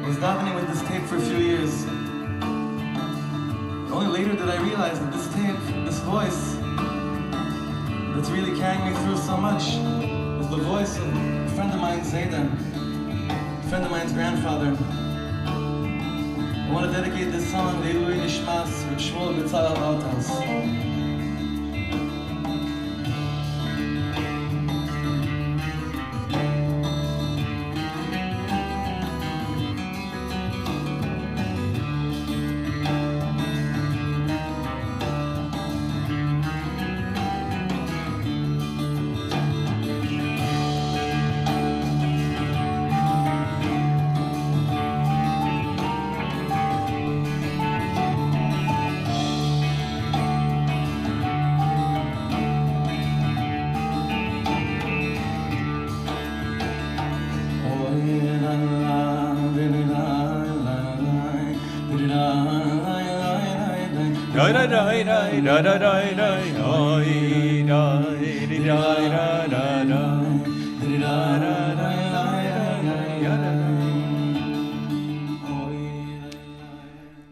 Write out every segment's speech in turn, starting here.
I was davening with this tape for a few years. Only later did I realize that this tape, this voice, that's really carrying me through so much, is the voice of a friend of mine, Zayda, a friend of mine's grandfather. I want to dedicate this song, Leilui Nishmas, with Shmuel B'Tzalel Althaus.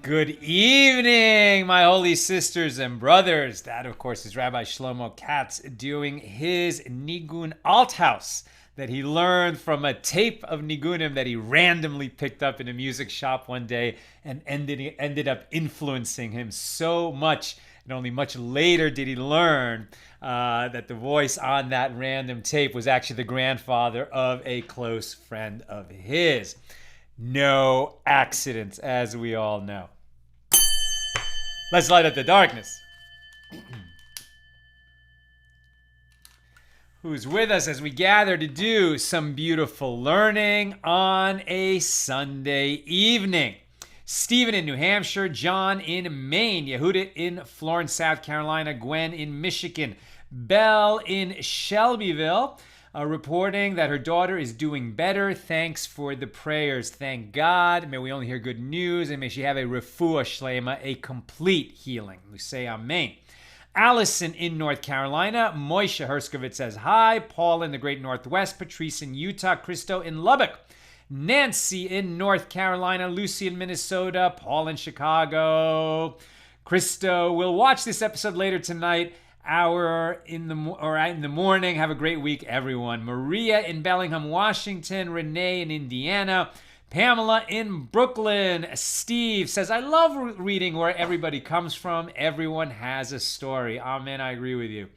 Good evening, my holy sisters and brothers. That, of course, is Rabbi Shlomo Katz doing his Nigun Althaus that he learned from a tape of Nigunim that he randomly picked up in a music shop one day and ended up influencing him so much. And only much later did he learn that the voice on that random tape was actually the grandfather of a close friend of his. No accidents, as we all know. Let's light up the darkness. Who's with us as we gather to do some beautiful learning on a Sunday evening? Stephen in New Hampshire, John in Maine, Yehuda in Florence, South Carolina, Gwen in Michigan, Belle in Shelbyville, reporting that her daughter is doing better. Thanks for the prayers. Thank God. May we only hear good news, and may she have a refuah shlema, a complete healing. We say amen. Allison in North Carolina, Moishe Herskovitz says hi. Paul in the Great Northwest, Patrice in Utah, Christo in Lubbock, Nancy in North Carolina, Lucy in Minnesota, Paul in Chicago. Christo will watch this episode later tonight. In the morning. Have a great week, everyone. Maria in Bellingham, Washington. Renee in Indiana. Pamela in Brooklyn. Steve says, I love reading where everybody comes from. Everyone has a story. Amen. I agree with you.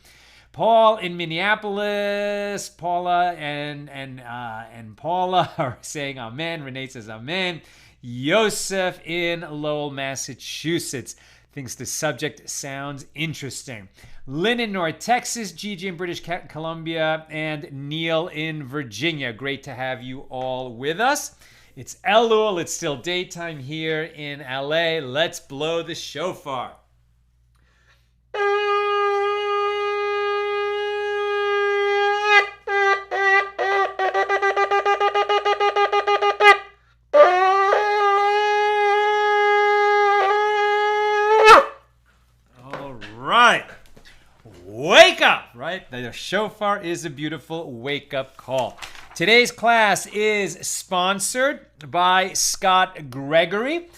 Paul in Minneapolis. Paula and Paula are saying amen. Renee says amen. Yosef in Lowell, Massachusetts thinks the subject sounds interesting. Lynn in North Texas, Gigi in British Columbia, and Neil in Virginia. Great to have you all with us. It's Elul. It's still daytime here in LA. Let's blow the shofar. Wake up, right? The shofar is a beautiful wake-up call. Today's class is sponsored by Scott Gregory.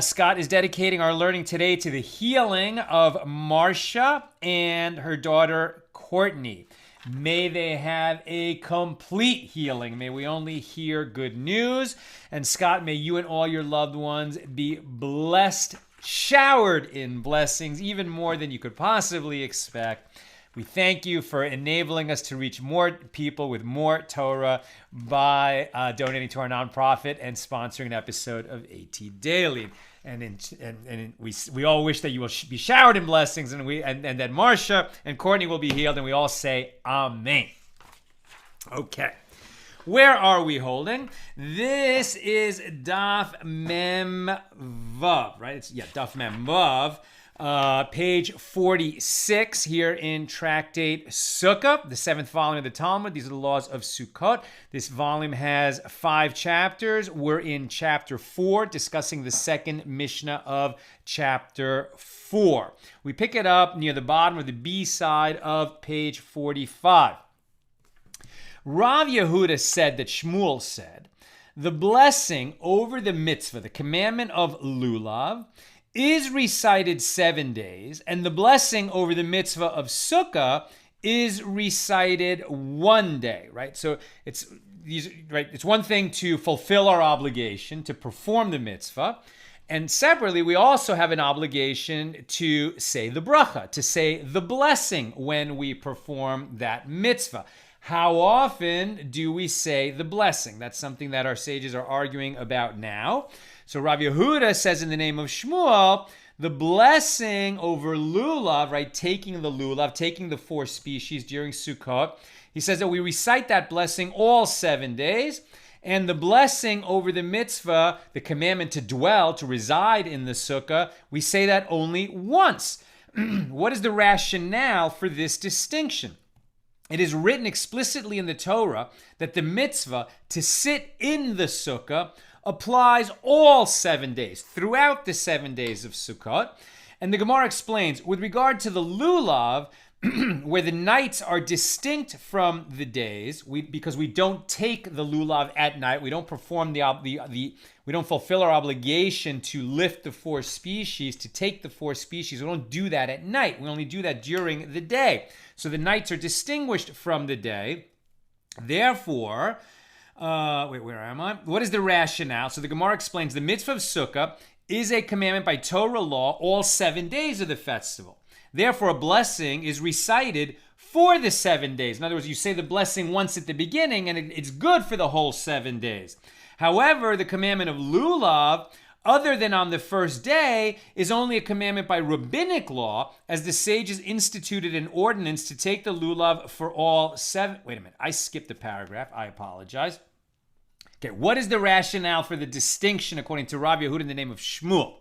Scott is dedicating our learning today to the healing of Marcia and her daughter Courtney. May they have a complete healing. May we only hear good news. And Scott, may you and all your loved ones be blessed, showered in blessings, even more than you could possibly expect. We thank you for enabling us to reach more people with more Torah by donating to our nonprofit and sponsoring an episode of AT Daily. And we all wish that you will be showered in blessings, and that Marcia and Courtney will be healed, and we all say Amen. Okay. Where are we holding? This is Daf Mem Vav, right? Daf Mem Vav. Page 46 here in Tractate Sukkah, the 7th volume of the Talmud. These are the laws of Sukkot. This volume has 5 chapters. We're in chapter 4, discussing the second Mishna of chapter 4. We pick it up near the bottom of the B side of page 45. Rav Yehuda said that Shmuel said the blessing over the mitzvah, the commandment of lulav, is recited 7 days, and the blessing over the mitzvah of sukkah is recited 1 day, right? So it's one thing to fulfill our obligation, to perform the mitzvah, and separately, we also have an obligation to say the bracha, to say the blessing when we perform that mitzvah. How often do we say the blessing? That's something that our sages are arguing about now. So Rav Yehuda says in the name of Shmuel, the blessing over lulav, right, taking the lulav, taking the 4 species during Sukkot, he says that we recite that blessing all 7 days, and the blessing over the mitzvah, the commandment to dwell, to reside in the sukkah, we say that only once. What is the rationale for this distinction? It is written explicitly in the Torah that the mitzvah to sit in the sukkah applies all 7 days, throughout the 7 days of Sukkot. And the Gemara explains, with regard to the lulav, where the nights are distinct from the days, because we don't take the lulav at night, we don't perform we don't fulfill our obligation to lift the 4 species, to take the 4 species. We don't do that at night. We only do that during the day. So the nights are distinguished from the day. Therefore, where am I? What is the rationale? So the Gemara explains the mitzvah of sukkah is a commandment by Torah law all 7 days of the festival. Therefore, a blessing is recited for the 7 days. In other words, you say the blessing once at the beginning, and it's good for the whole 7 days. However, the commandment of lulav, other than on the first day, is only a commandment by rabbinic law, as the sages instituted an ordinance to take the lulav for all 7. Wait a minute, I skipped a paragraph. I apologize. Okay, what is the rationale for the distinction according to Rav Yehuda in the name of Shmuel?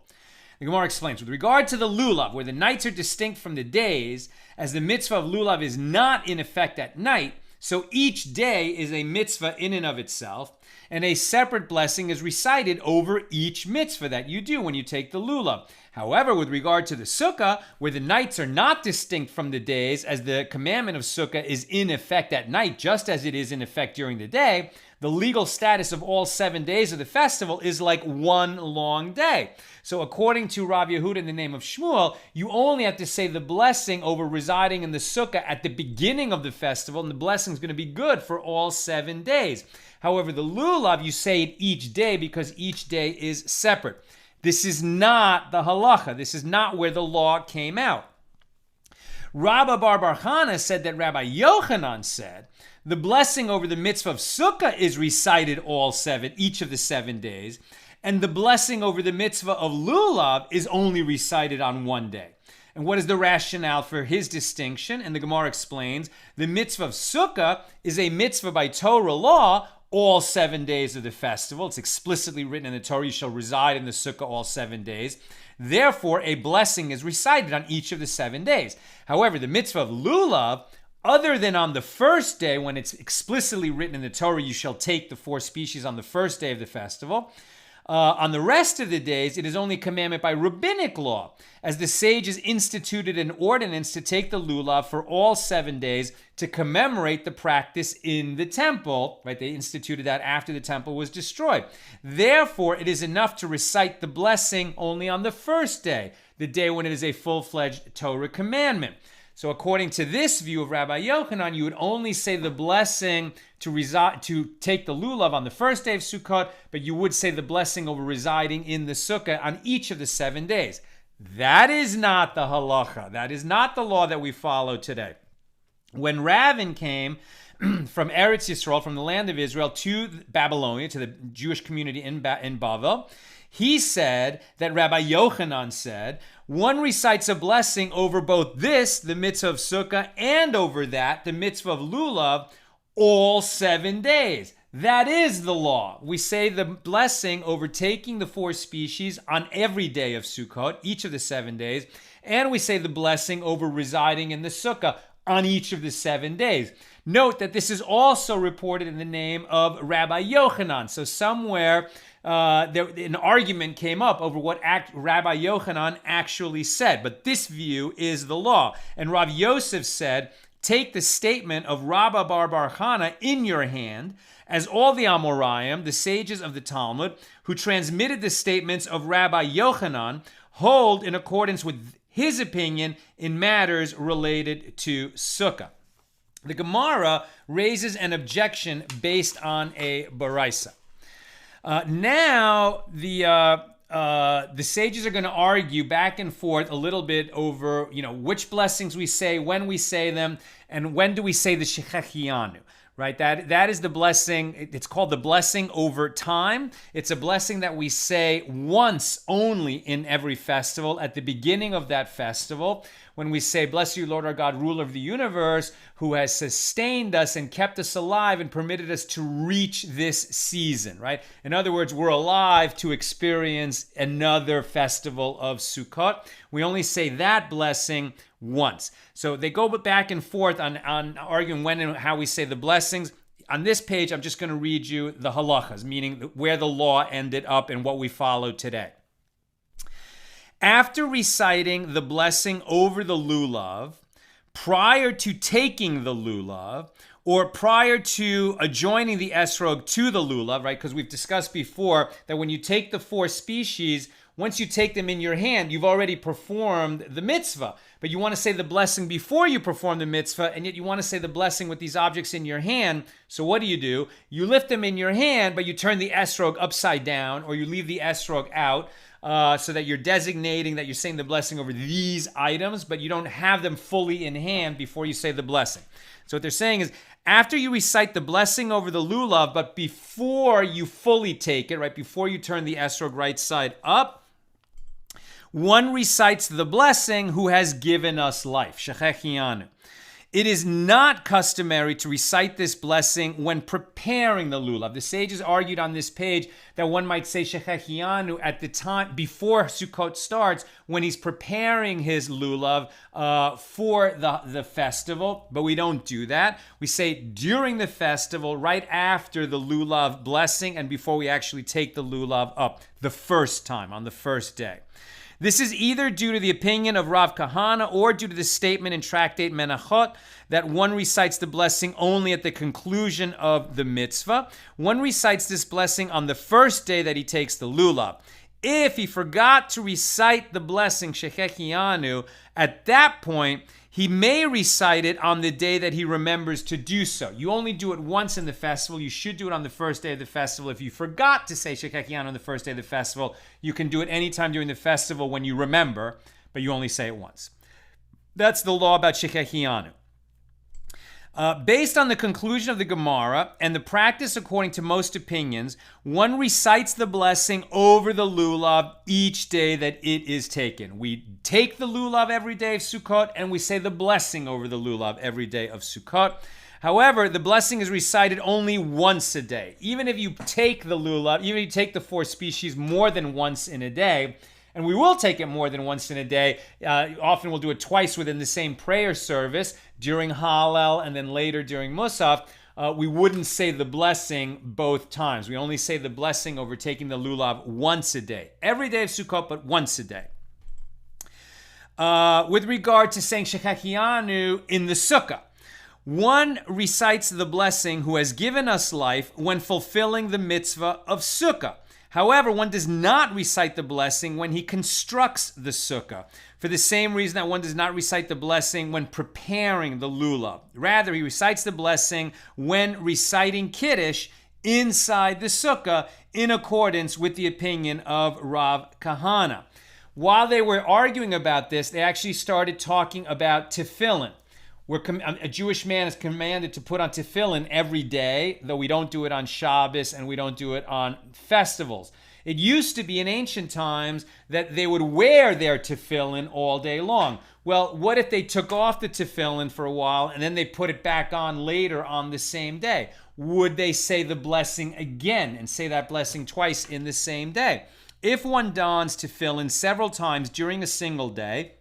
The Gemara explains, with regard to the lulav, where the nights are distinct from the days, as the mitzvah of lulav is not in effect at night, so each day is a mitzvah in and of itself, and a separate blessing is recited over each mitzvah that you do when you take the lulav. However, with regard to the sukkah, where the nights are not distinct from the days, as the commandment of sukkah is in effect at night, just as it is in effect during the day, the legal status of all 7 days of the festival is like one long day. So according to Rav Yehuda in the name of Shmuel, you only have to say the blessing over residing in the sukkah at the beginning of the festival, and the blessing is going to be good for all 7 days. However, the lulav, you say it each day because each day is separate. This is not the halacha. This is not where the law came out. Rabba Bar Chana said that Rabbi Yochanan said the blessing over the mitzvah of sukkah is recited each of the 7 days, and the blessing over the mitzvah of lulav is only recited on 1 day. And what is the rationale for his distinction? And the Gemara explains, the mitzvah of sukkah is a mitzvah by Torah law all 7 days of the festival. It's explicitly written in the Torah, you shall reside in the sukkah all 7 days. Therefore, a blessing is recited on each of the 7 days. However, the mitzvah of lulav, other than on the first day, when it's explicitly written in the Torah, you shall take the 4 species on the first day of the festival. On the rest of the days, it is only a commandment by rabbinic law, as the sages instituted an ordinance to take the lulav for all 7 days to commemorate the practice in the temple. Right? They instituted that after the temple was destroyed. Therefore, it is enough to recite the blessing only on the first day, the day when it is a full-fledged Torah commandment. So according to this view of Rabbi Yochanan, you would only say the blessing to take the lulav on the first day of Sukkot, but you would say the blessing over residing in the sukkah on each of the 7 days. That is not the halacha. That is not the law that we follow today. When Ravin came from Eretz Yisrael, from the land of Israel, to Babylonia, to the Jewish community in Bavel, he said that Rabbi Yochanan said, one recites a blessing over both this, the mitzvah of sukkah, and over that, the mitzvah of lulav, all 7 days. That is the law. We say the blessing over taking the 4 species on every day of Sukkot, each of the 7 days, and we say the blessing over residing in the sukkah on each of the 7 days. Note that this is also reported in the name of Rabbi Yochanan. So somewhere an argument came up over what Rabbi Yochanan actually said, but this view is the law. And Rav Yosef said, take the statement of Rabba Bar Chana in your hand as all the Amoraim, the sages of the Talmud, who transmitted the statements of Rabbi Yochanan, hold in accordance with his opinion in matters related to Sukkah. The Gemara raises an objection based on a Baraisa. Now, the sages are going to argue back and forth a little bit over, which blessings we say, when we say them, and when do we say the Shechechianu. Right, that is the blessing. It's called the blessing over time. It's a blessing that we say once only in every festival, at the beginning of that festival, when we say, "Bless you, Lord our God, ruler of the universe, who has sustained us and kept us alive and permitted us to reach this season." Right? In other words, we're alive to experience another festival of Sukkot. We only say that blessing once. So they go back and forth on arguing when and how we say the blessings. On this page, I'm just going to read you the halachas, meaning where the law ended up and what we follow today. After reciting the blessing over the lulav, prior to taking the lulav, or prior to adjoining the esrog to the lulav, right? Because we've discussed before that when you take the 4 species, once you take them in your hand, you've already performed the mitzvah. But you want to say the blessing before you perform the mitzvah, and yet you want to say the blessing with these objects in your hand. So what do? You lift them in your hand, but you turn the esrog upside down, or you leave the esrog out, so that you're designating that you're saying the blessing over these items, but you don't have them fully in hand before you say the blessing. So what they're saying is, after you recite the blessing over the lulav, but before you fully take it, right, before you turn the esrog right side up, one recites the blessing who has given us life. Shechechianu. It is not customary to recite this blessing when preparing the lulav. The sages argued on this page that one might say Shechechianu at the time before Sukkot starts, when he's preparing his lulav for the festival, but we don't do that. We say during the festival, right after the lulav blessing, and before we actually take the lulav up the first time, on the first day. This is either due to the opinion of Rav Kahana or due to the statement in Tractate Menachot that one recites the blessing only at the conclusion of the mitzvah. One recites this blessing on the first day that he takes the lulav. If he forgot to recite the blessing Shechechianu, at that point, he may recite it on the day that he remembers to do so. You only do it once in the festival. You should do it on the first day of the festival. If you forgot to say Shechechianu on the first day of the festival, you can do it anytime during the festival when you remember, but you only say it once. That's the law about Shechechianu. Based on the conclusion of the Gemara and the practice according to most opinions, one recites the blessing over the lulav each day that it is taken. We take the lulav every day of Sukkot, and we say the blessing over the lulav every day of Sukkot. However, the blessing is recited only once a day. Even if you take the lulav, even if you take the 4 species more than once in a day, and we will take it more than once in a day. Often we'll do it twice within the same prayer service, during Hallel and then later during Musaf. We wouldn't say the blessing both times. We only say the blessing over taking the lulav once a day. Every day of Sukkot, but once a day. With regard to saying Shechechianu in the Sukkah, one recites the blessing who has given us life when fulfilling the mitzvah of Sukkah. However, one does not recite the blessing when he constructs the sukkah, for the same reason that one does not recite the blessing when preparing the lulav. Rather, he recites the blessing when reciting Kiddush inside the sukkah, in accordance with the opinion of Rav Kahana. While they were arguing about this, they actually started talking about tefillin. A Jewish man is commanded to put on tefillin every day, though we don't do it on Shabbos and we don't do it on festivals. It used to be in ancient times that they would wear their tefillin all day long. Well, what if they took off the tefillin for a while and then they put it back on later on the same day? Would they say the blessing again and say that blessing twice in the same day? If one dons tefillin several times during a single day,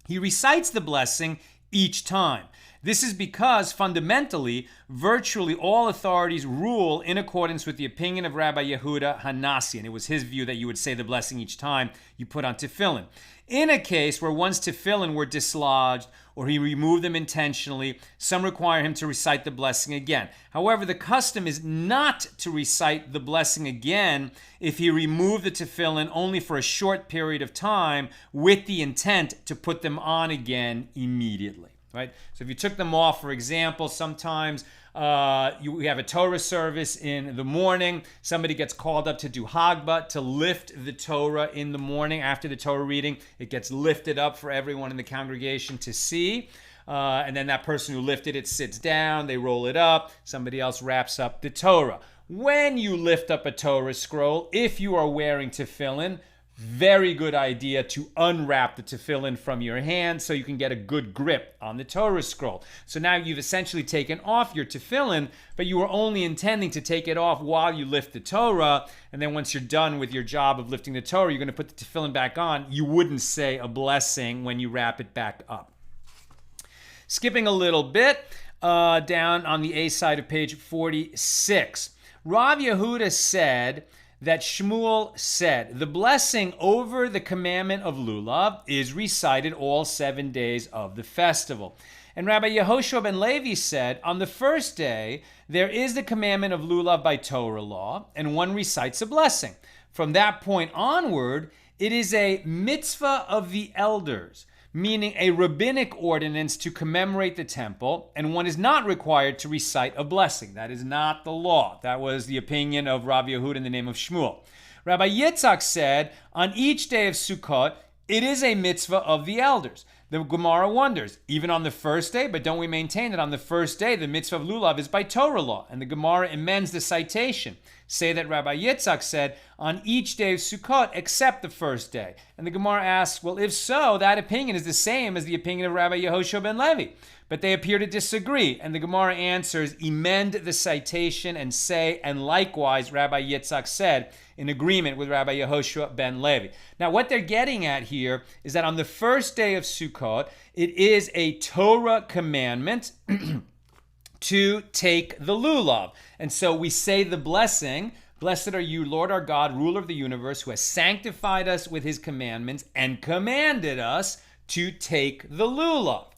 he recites the blessing each time. This is because, fundamentally, virtually all authorities rule in accordance with the opinion of Rabbi Yehuda Hanasi, and it was his view that you would say the blessing each time you put on tefillin. In a case where one's tefillin were dislodged or he removed them intentionally, some require him to recite the blessing again. However, the custom is not to recite the blessing again if he removed the tefillin only for a short period of time with the intent to put them on again immediately. Right? So if you took them off, for example, sometimes you have a Torah service in the morning. Somebody gets called up to do Hagbah, to lift the Torah in the morning after the Torah reading. It gets lifted up for everyone in the congregation to see. And then that person who lifted it sits down, they roll it up, somebody else wraps up the Torah. When you lift up a Torah scroll, if you are wearing tefillin, very good idea to unwrap the tefillin from your hand so you can get a good grip on the Torah scroll. So now you've essentially taken off your tefillin, but you were only intending to take it off while you lift the Torah. And then once you're done with your job of lifting the Torah, you're going to put the tefillin back on. You wouldn't say a blessing when you wrap it back up. Skipping a little bit, down on the A side of page 46. Rav Yehuda said that Shmuel said, the blessing over the commandment of lulav is recited all 7 days of the festival. And Rabbi Yehoshua ben Levi said, on the first day, there is the commandment of lulav by Torah law, and one recites a blessing. From that point onward, it is a mitzvah of the elders, meaning a rabbinic ordinance to commemorate the temple, and one is not required to recite a blessing. That is not the law. That was the opinion of Rav Yehuda in the name of Shmuel. Rabbi Yitzhak said, on each day of Sukkot, it is a mitzvah of the elders. The Gemara wonders, even on the first day, but don't we maintain that on the first day, the mitzvah of lulav is by Torah law? And the Gemara amends the citation, say that Rabbi Yitzhak said, on each day of Sukkot, except the first day. And the Gemara asks, well, if so, that opinion is the same as the opinion of Rabbi Yehoshua ben Levi. But they appear to disagree. And the Gemara answers, amend the citation and say, and likewise, Rabbi Yitzhak said, in agreement with Rabbi Yehoshua ben Levi. Now, what they're getting at here is that on the first day of Sukkot, it is a Torah commandment to take the lulav. And so we say the blessing, blessed are you, Lord our God, ruler of the universe, who has sanctified us with his commandments and commanded us to take the lulav.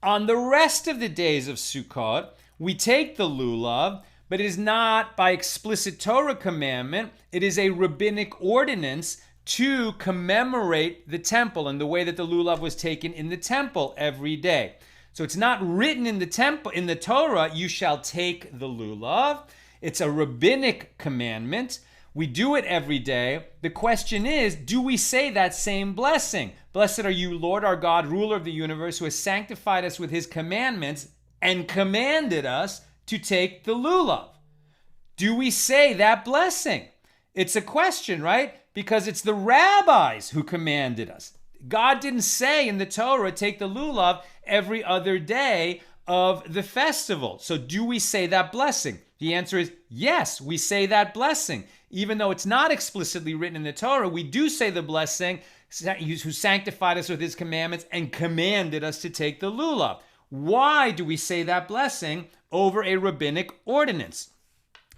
On the rest of the days of Sukkot, we take the lulav, but it is not by explicit Torah commandment. It is a rabbinic ordinance to commemorate the temple and the way that the lulav was taken in the temple every day. So it's not written in the temple, in the Torah, you shall take the lulav. It's a rabbinic commandment. We do it every day. The question is, do we say that same blessing? Blessed are you, Lord our God, ruler of the universe, who has sanctified us with his commandments and commanded us to take the lulav. Do we say that blessing? It's a question, right? Because it's the rabbis who commanded us. God didn't say in the Torah, take the lulav every other day of the festival. So do we say that blessing? The answer is yes, we say that blessing. Even though it's not explicitly written in the Torah, we do say the blessing, who sanctified us with his commandments and commanded us to take the lulav. Why do we say that blessing over a rabbinic ordinance?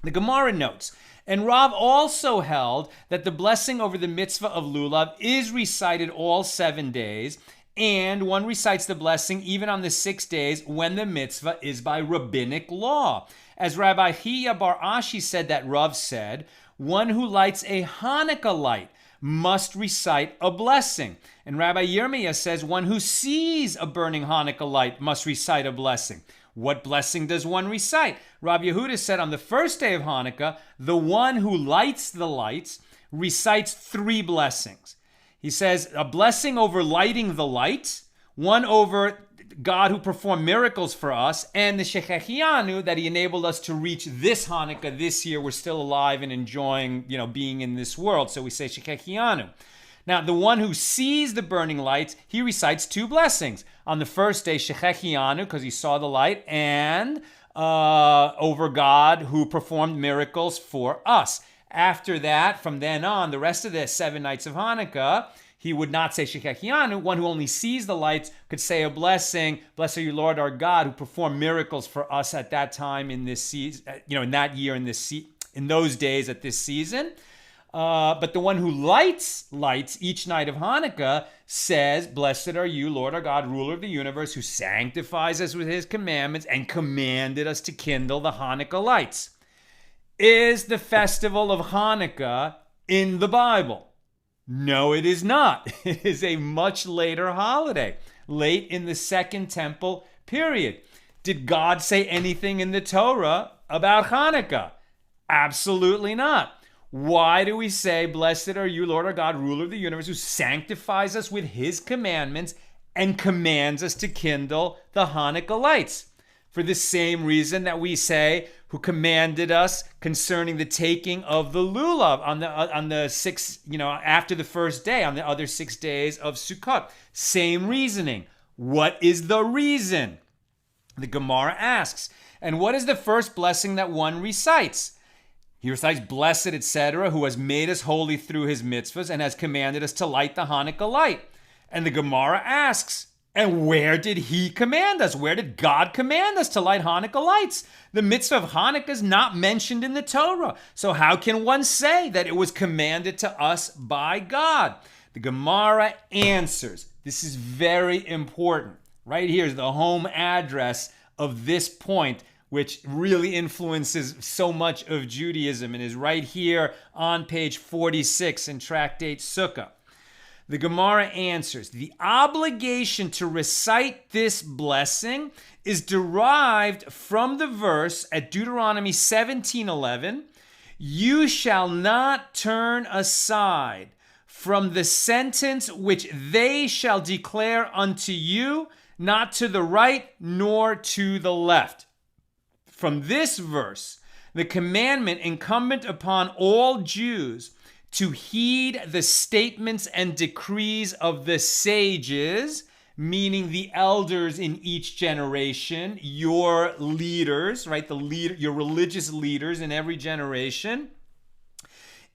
The Gemara notes, and Rav also held that the blessing over the mitzvah of lulav is recited all 7 days, and one recites the blessing even on the 6 days when the mitzvah is by rabbinic law. As Rabbi Hiya bar Ashi said that Rav said, one who lights a Hanukkah light must recite a blessing. And Rabbi Yirmiyah says one who sees a burning Hanukkah light must recite a blessing. What blessing does one recite? Rabbi Yehuda said on the first day of Hanukkah, the one who lights the lights recites 3 blessings. He says a blessing over lighting the lights, one over God who performed miracles for us, and the Shechechianu, that he enabled us to reach this Hanukkah this year. We're still alive and enjoying, being in this world. So we say Shechechianu. Now, the one who sees the burning lights, he recites 2 blessings. On the first day, Shechechianu, because he saw the light, and over God who performed miracles for us. After that, from then on, the rest of the 7 nights of Hanukkah, he would not say Shechechianu. One who only sees the lights could say a blessing. Blessed are you, Lord our God, who performed miracles for us at that time in this season, in that year, in those days at this season. But the one who lights each night of Hanukkah says, blessed are you, Lord our God, ruler of the universe, who sanctifies us with his commandments and commanded us to kindle the Hanukkah lights. Is the festival of Hanukkah in the Bible? No, it is not. It is a much later holiday, late in the Second Temple period. Did God say anything in the Torah about Hanukkah? Absolutely not. Why do we say, blessed are you, Lord our God, ruler of the universe, who sanctifies us with his commandments and commands us to kindle the Hanukkah lights? For the same reason that we say, who commanded us concerning the taking of the lulav on the sixth, after the first day, on the other 6 days of Sukkot. Same reasoning. What is the reason? The Gemara asks, and what is the first blessing that one recites? He recites, blessed, etc., who has made us holy through his mitzvahs and has commanded us to light the Hanukkah light. And the Gemara asks, and where did he command us? Where did God command us to light Hanukkah lights? The mitzvah of Hanukkah is not mentioned in the Torah. So how can one say that it was commanded to us by God? The Gemara answers. This is very important. Right here is the home address of this point, which really influences so much of Judaism and is right here on page 46 in Tractate Sukkah. The Gemara answers, the obligation to recite this blessing is derived from the verse at Deuteronomy 17:11, you shall not turn aside from the sentence which they shall declare unto you, not to the right nor to the left. From this verse, the commandment incumbent upon all Jews to heed the statements and decrees of the sages, meaning the elders in each generation, your leaders, right? Your religious leaders in every generation,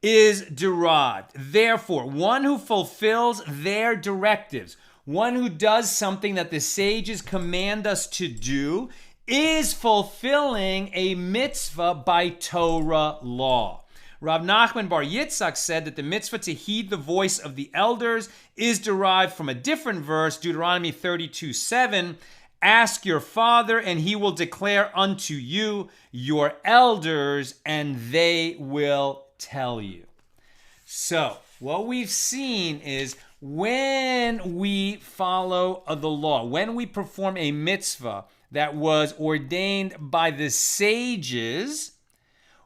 is derived. Therefore, one who fulfills their directives, one who does something that the sages command us to do, is fulfilling a mitzvah by Torah law. Rav Nachman Bar Yitzchak said that the mitzvah to heed the voice of the elders is derived from a different verse, Deuteronomy 32:7. Ask your father, and he will declare unto you your elders, and they will tell you. So, what we've seen is when we follow the law, when we perform a mitzvah that was ordained by the sages,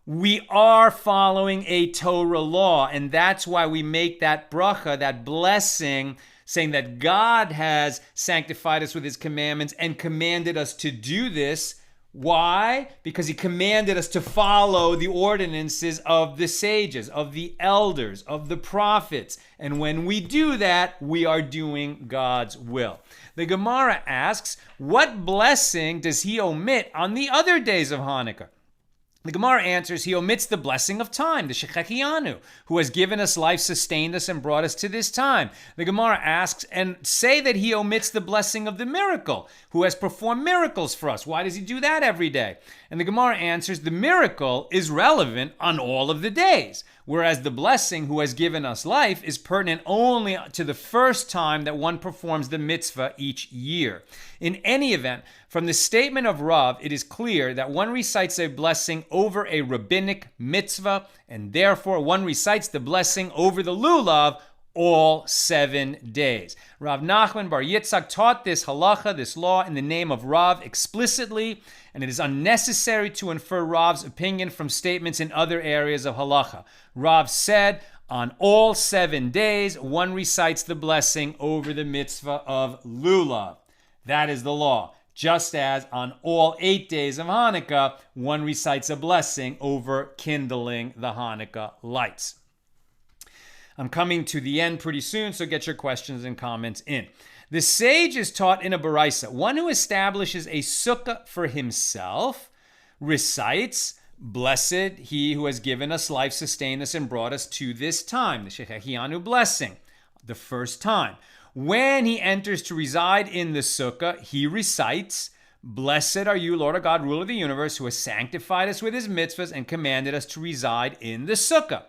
we are following a Torah law, and that's why we make that bracha, that blessing, saying that God has sanctified us with his commandments and commanded us to do this. Why? Because he commanded us to follow the ordinances of the sages, of the elders, of the prophets. And when we do that, we are doing God's will. The Gemara asks, what blessing does he omit on the other days of Hanukkah? The Gemara answers, he omits the blessing of time, the Shechechianu, who has given us life, sustained us, and brought us to this time. The Gemara asks, and say that he omits the blessing of the miracle, who has performed miracles for us. Why does he do that every day? And the Gemara answers, the miracle is relevant on all of the days, whereas the blessing, who has given us life, is pertinent only to the first time that one performs the mitzvah each year. In any event, from the statement of Rav, it is clear that one recites a blessing over a rabbinic mitzvah, and therefore one recites the blessing over the lulav all 7 days. Rav Nachman Bar Yitzchak taught this halacha, this law, in the name of Rav explicitly, and it is unnecessary to infer Rav's opinion from statements in other areas of halacha. Rav said, on all 7 days, one recites the blessing over the mitzvah of lulav. That is the law. Just as on all 8 days of Hanukkah, one recites a blessing over kindling the Hanukkah lights. I'm coming to the end pretty soon, so get your questions and comments in. The sage is taught in a baraisa. One who establishes a sukkah for himself recites, blessed he who has given us life, sustained us, and brought us to this time, the Shechechianu blessing. the first time. When he enters to reside in the Sukkah, he recites, "Blessed are you, Lord our God, ruler of the universe, who has sanctified us with his mitzvahs and commanded us to reside in the Sukkah."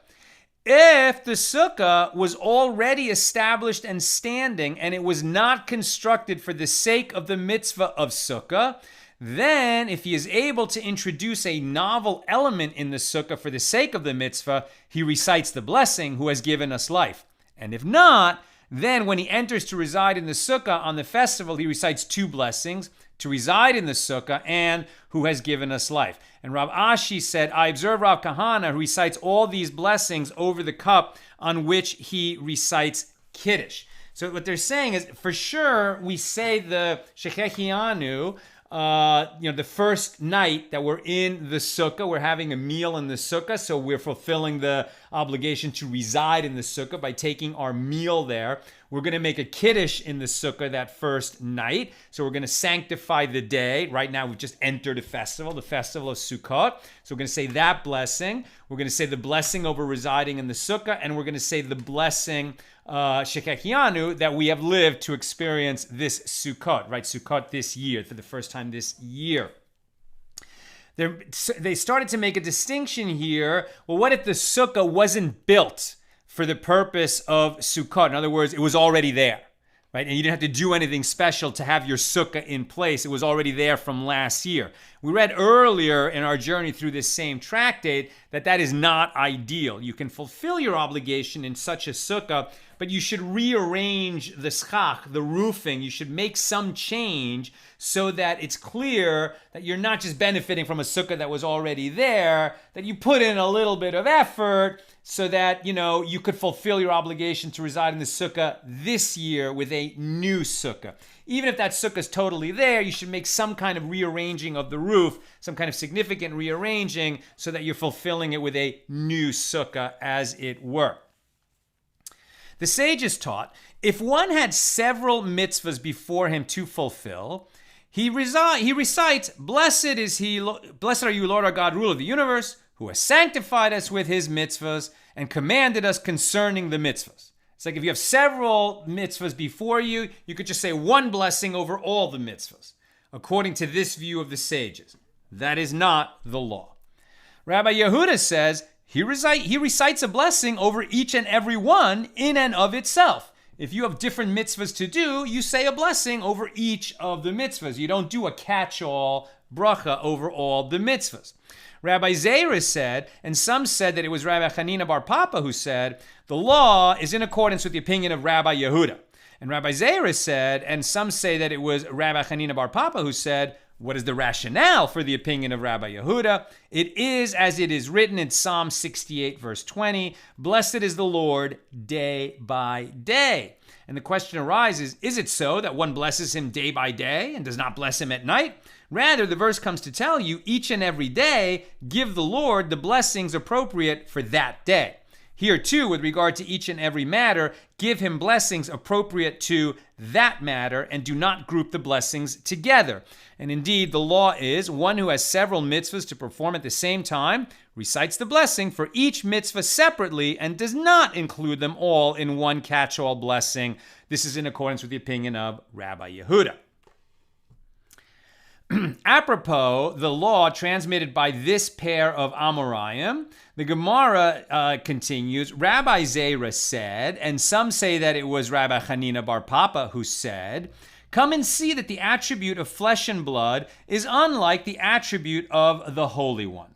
If the Sukkah was already established and standing and it was not constructed for the sake of the mitzvah of Sukkah, then if he is able to introduce a novel element in the Sukkah for the sake of the mitzvah, he recites the blessing, "Who has given us life." And if not, then when he enters to reside in the Sukkah on the festival, he recites two blessings: "To reside in the Sukkah" and "Who has given us life." And Rav Ashi said, "I observe Rav Kahana, who recites all these blessings over the cup on which he recites Kiddush." So what they're saying is, for sure, we say the Shechechianu, the first night that we're in the Sukkah, we're having a meal in the Sukkah, so we're fulfilling the obligation to reside in the Sukkah by taking our meal there. We're going to make a Kiddush in the Sukkah that first night, so we're going to sanctify the day. Right now, we've just entered the festival of Sukkot. So we're going to say that blessing. We're going to say the blessing over residing in the Sukkah, and we're going to say the blessing Shechechianu, that we have lived to experience this Sukkot, right? Sukkot this year, for the first time this year. They started to make a distinction here. Well, what if the Sukkah wasn't built for the purpose of Sukkot? In other words, it was already there, right? And you didn't have to do anything special to have your Sukkah in place. It was already there from last year. We read earlier in our journey through this same tractate that is not ideal. You can fulfill your obligation in such a Sukkah, but you should rearrange the schach, the roofing. You should make some change so that it's clear that you're not just benefiting from a Sukkah that was already there, that you put in a little bit of effort so that, you could fulfill your obligation to reside in the Sukkah this year with a new Sukkah. Even if that Sukkah is totally there, you should make some kind of rearranging of the roof, some kind of significant rearranging so that you're fulfilling it with a new Sukkah, as it were. The sages taught, if one had several mitzvahs before him to fulfill, he recites, "Blessed are you, Lord our God, ruler of the universe, who has sanctified us with his mitzvahs and commanded us concerning the mitzvahs." It's like if you have several mitzvahs before you, you could just say one blessing over all the mitzvahs, according to this view of the sages. That is not the law. Rabbi Yehuda says, he recites a blessing over each and every one in and of itself. If you have different mitzvahs to do, you say a blessing over each of the mitzvahs. You don't do a catch-all bracha over all the mitzvahs. Rabbi Zera said, and some said that it was Rabbi Hanina bar Papa who said, the law is in accordance with the opinion of Rabbi Yehuda. And Rabbi Zera said, and some say that it was Rabbi Hanina bar Papa who said, what is the rationale for the opinion of Rabbi Yehuda? It is as it is written in Psalm 68, verse 20, "Blessed is the Lord day by day." And the question arises, is it so that one blesses him day by day and does not bless him at night? Rather, the verse comes to tell you, each and every day, give the Lord the blessings appropriate for that day. Here too, with regard to each and every matter, give him blessings appropriate to that matter and do not group the blessings together. And indeed, the law is one who has several mitzvahs to perform at the same time recites the blessing for each mitzvah separately and does not include them all in one catch-all blessing. This is in accordance with the opinion of Rabbi Yehuda. Apropos the law transmitted by this pair of Amoraim, the Gemara continues, Rabbi Zera said, and some say that it was Rabbi Hanina bar Papa who said, come and see that the attribute of flesh and blood is unlike the attribute of the Holy One.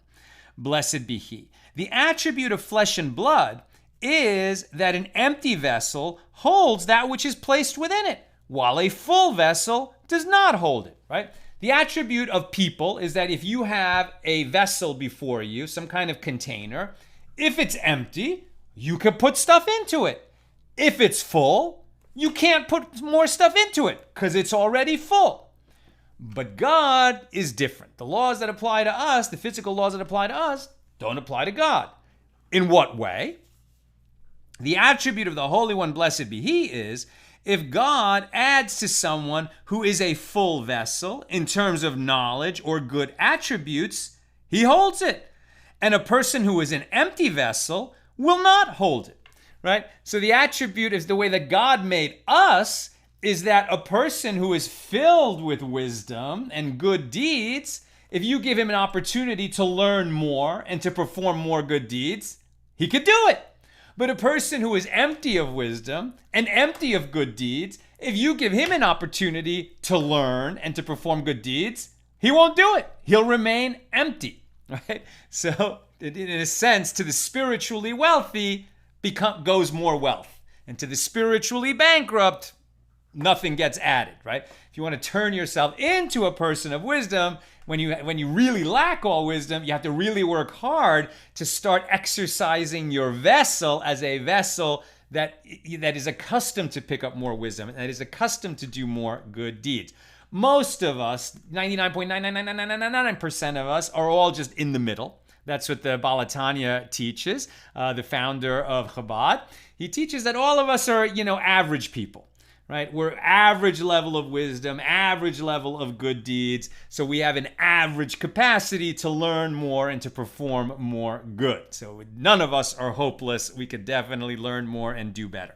Blessed be he. The attribute of flesh and blood is that an empty vessel holds that which is placed within it, while a full vessel does not hold it, right? The attribute of people is that if you have a vessel before you, some kind of container, if it's empty, you can put stuff into it. If it's full, you can't put more stuff into it because it's already full. But God is different. The laws that apply to us, the physical laws that apply to us, don't apply to God. In what way? The attribute of the Holy One, blessed be he, is if God adds to someone who is a full vessel in terms of knowledge or good attributes, he holds it. And a person who is an empty vessel will not hold it. right? So the attribute is the way that God made us is that a person who is filled with wisdom and good deeds, if you give him an opportunity to learn more and to perform more good deeds, he could do it. But a person who is empty of wisdom and empty of good deeds, if you give him an opportunity to learn and to perform good deeds, he won't do it. He'll remain empty, right? So in a sense, to the spiritually wealthy goes more wealth. And to the spiritually bankrupt, nothing gets added, right? If you want to turn yourself into a person of wisdom, when you really lack all wisdom, you have to really work hard to start exercising your vessel as a vessel that is accustomed to pick up more wisdom and that is accustomed to do more good deeds. Most of us, 99.99999% of us, are all just in the middle. That's what the Balatanya teaches, the founder of Chabad. He teaches that all of us are, average people. Right? We're average level of wisdom, average level of good deeds. So we have an average capacity to learn more and to perform more good. So none of us are hopeless. We could definitely learn more and do better.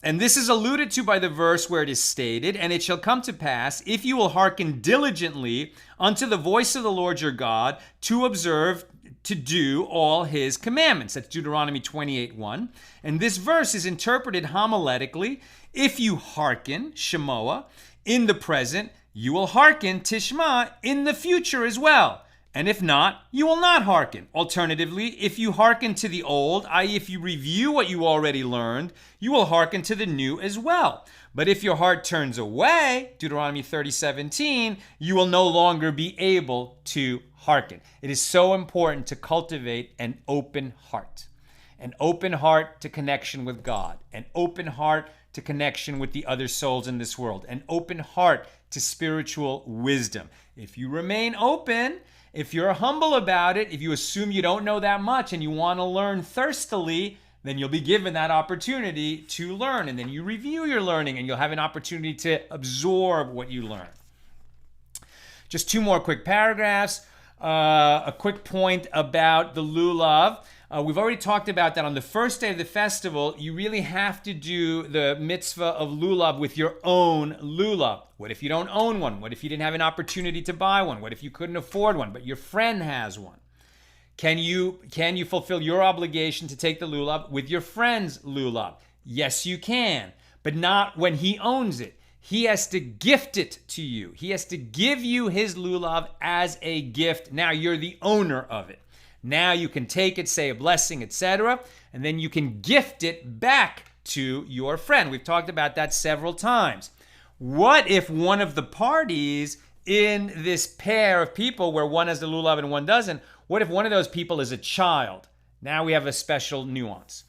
And this is alluded to by the verse where it is stated, and it shall come to pass, if you will hearken diligently unto the voice of the Lord your God, to observe to do all his commandments. That's Deuteronomy 28:1. And this verse is interpreted homiletically. If you hearken, Shemoah, in the present, you will hearken, Tishma, in the future as well. And if not, you will not hearken. Alternatively, if you hearken to the old, i.e. if you review what you already learned, you will hearken to the new as well. But if your heart turns away, Deuteronomy 30:17, you will no longer be able to hearken. It is so important to cultivate an open heart to connection with God, an open heart to connection with the other souls in this world, an open heart to spiritual wisdom. If you remain open, if you're humble about it, if you assume you don't know that much and you want to learn thirstily, then you'll be given that opportunity to learn. And then you review your learning and you'll have an opportunity to absorb what you learn. Just two more quick paragraphs. A quick point about the lulav. We've already talked about that on the first day of the festival, you really have to do the mitzvah of lulav with your own lulav. What if you don't own one? What if you didn't have an opportunity to buy one? What if you couldn't afford one, but your friend has one? Can you fulfill your obligation to take the lulav with your friend's lulav? Yes, you can, but not when he owns it. He has to gift it to you. He has to give you his lulav as a gift. Now you're the owner of it. Now you can take it, say a blessing, etc., and then you can gift it back to your friend. We've talked about that several times. What if one of the parties in this pair of people where one has the lulav and one doesn't, what if one of those people is a child? Now we have a special nuance.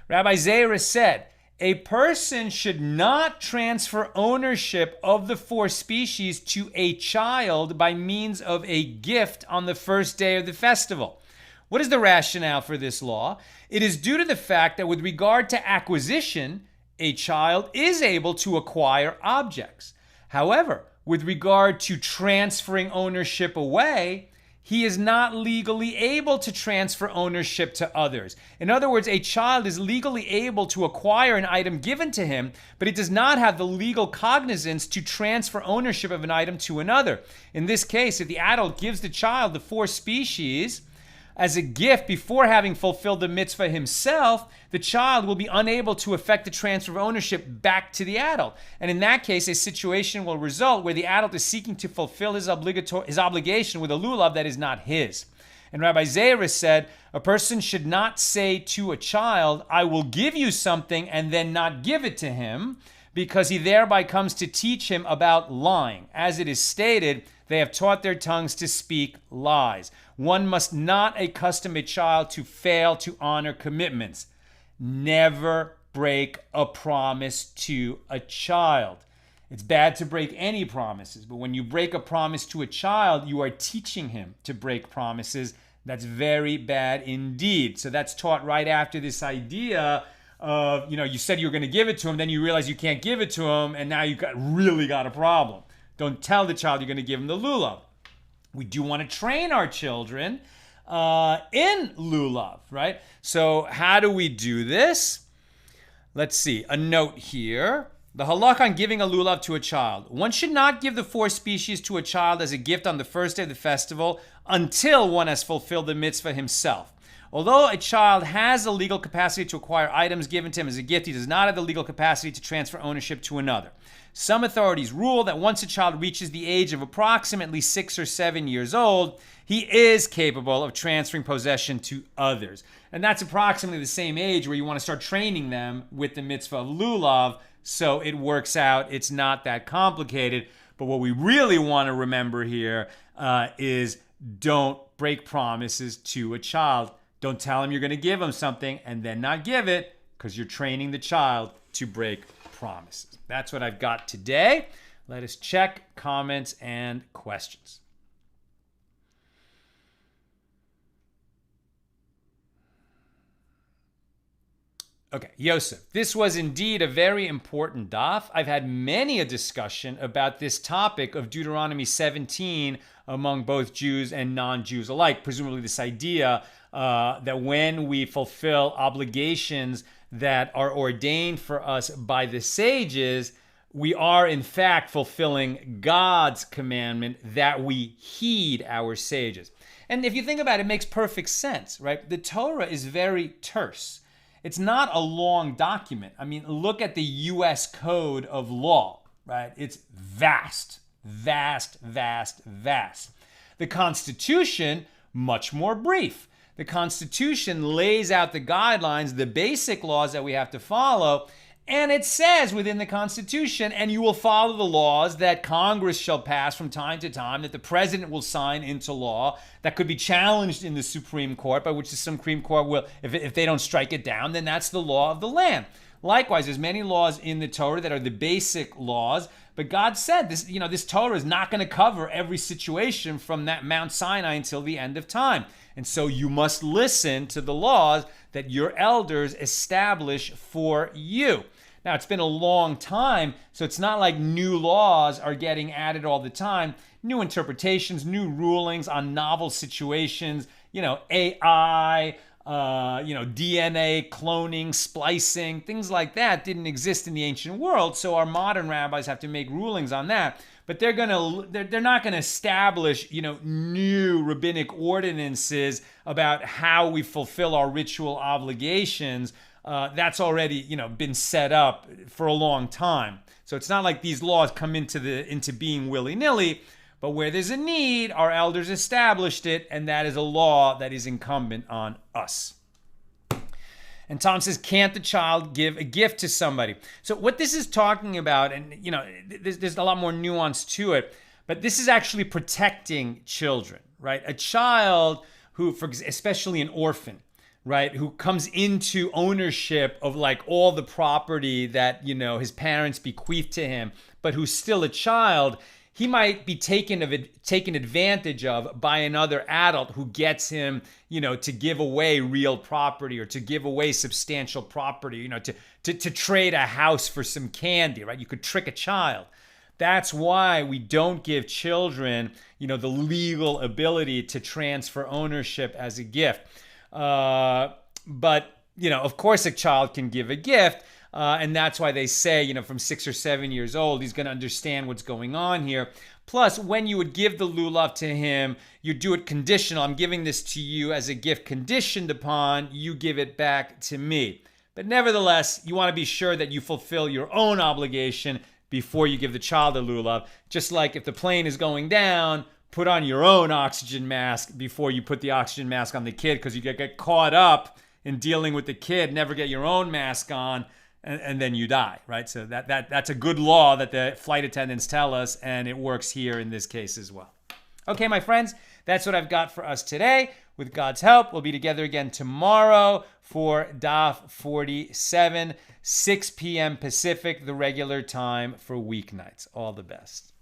Rabbi Zera said, a person should not transfer ownership of the four species to a child by means of a gift on the first day of the festival. What is the rationale for this law? It is due to the fact that with regard to acquisition, a child is able to acquire objects. However, with regard to transferring ownership away, he is not legally able to transfer ownership to others. In other words, a child is legally able to acquire an item given to him, but he does not have the legal cognizance to transfer ownership of an item to another. In this case, if the adult gives the child the four species as a gift before having fulfilled the mitzvah himself, the child will be unable to effect the transfer of ownership back to the adult. And in that case, a situation will result where the adult is seeking to fulfill his obligation with a lulav that is not his. And Rabbi Zera said, a person should not say to a child, I will give you something and then not give it to him, because he thereby comes to teach him about lying. As it is stated, they have taught their tongues to speak lies. One must not accustom a child to fail to honor commitments. Never break a promise to a child. It's bad to break any promises, but when you break a promise to a child, you are teaching him to break promises. That's very bad indeed. So that's taught right after this idea of, you said you were going to give it to him, then you realize you can't give it to him, and now you've really got a problem. Don't tell the child you're going to give him the lulav. We do want to train our children in lulav, right? So how do we do this? Let's see, a note here. The halakha on giving a lulav to a child. One should not give the 4 species to a child as a gift on the first day of the festival until one has fulfilled the mitzvah himself. Although a child has the legal capacity to acquire items given to him as a gift, he does not have the legal capacity to transfer ownership to another. Some authorities rule that once a child reaches the age of approximately 6 or 7 years old, he is capable of transferring possession to others. And that's approximately the same age where you want to start training them with the mitzvah of lulav, so it works out. It's not that complicated. But what we really want to remember here is don't break promises to a child. Don't tell him you're going to give him something and then not give it, because you're training the child to break promises. That's what I've got today. Let us check comments and questions. Okay, Yosef, this was indeed a very important daf. I've had many a discussion about this topic of Deuteronomy 17 among both Jews and non-Jews alike. Presumably this idea that when we fulfill obligations that are ordained for us by the sages, we are in fact fulfilling God's commandment that we heed our sages. And if you think about it, it makes perfect sense, right? The Torah is very terse. It's not a long document. I mean, look at the U.S. Code of Law, right? It's vast, vast, vast, vast. The Constitution, much more brief. The Constitution lays out the guidelines, the basic laws that we have to follow, and it says within the Constitution, and you will follow the laws that Congress shall pass from time to time, that the president will sign into law, that could be challenged in the Supreme Court, by which the Supreme Court will, if they don't strike it down, then that's the law of the land. Likewise, there's many laws in the Torah that are the basic laws, but God said this Torah is not going to cover every situation from that Mount Sinai until the end of time. And so you must listen to the laws that your elders establish for you. Now, it's been a long time, so it's not like new laws are getting added all the time. New interpretations, new rulings on novel situations, AI, DNA, cloning, splicing, things like that didn't exist in the ancient world, so our modern rabbis have to make rulings on that. But they're not going to establish, new rabbinic ordinances about how we fulfill our ritual obligations. That's already, been set up for a long time. So it's not like these laws come into being willy-nilly, but where there's a need, our elders established it, and that is a law that is incumbent on us. And Tom says, can't the child give a gift to somebody? So what this is talking about, and there's a lot more nuance to it, but this is actually protecting children, right? A child who, especially an orphan, right, who comes into ownership of like all the property that, his parents bequeathed to him, but who's still a child, he might be taken advantage of by another adult who gets him, to give away real property or to give away substantial property, to trade a house for some candy, right? You could trick a child. That's why we don't give children, the legal ability to transfer ownership as a gift. But, of course a child can give a gift. And that's why they say, from 6 or 7 years old, he's going to understand what's going on here. Plus, when you would give the lulav to him, you do it conditional. I'm giving this to you as a gift conditioned upon you give it back to me. But nevertheless, you want to be sure that you fulfill your own obligation before you give the child a lulav. Just like if the plane is going down, put on your own oxygen mask before you put the oxygen mask on the kid, because you get caught up in dealing with the kid, never get your own mask on, and then you die, right? So that's a good law that the flight attendants tell us, and it works here in this case as well. Okay, my friends, that's what I've got for us today. With God's help, we'll be together again tomorrow for DAF 47, 6 p.m. Pacific, the regular time for weeknights. All the best.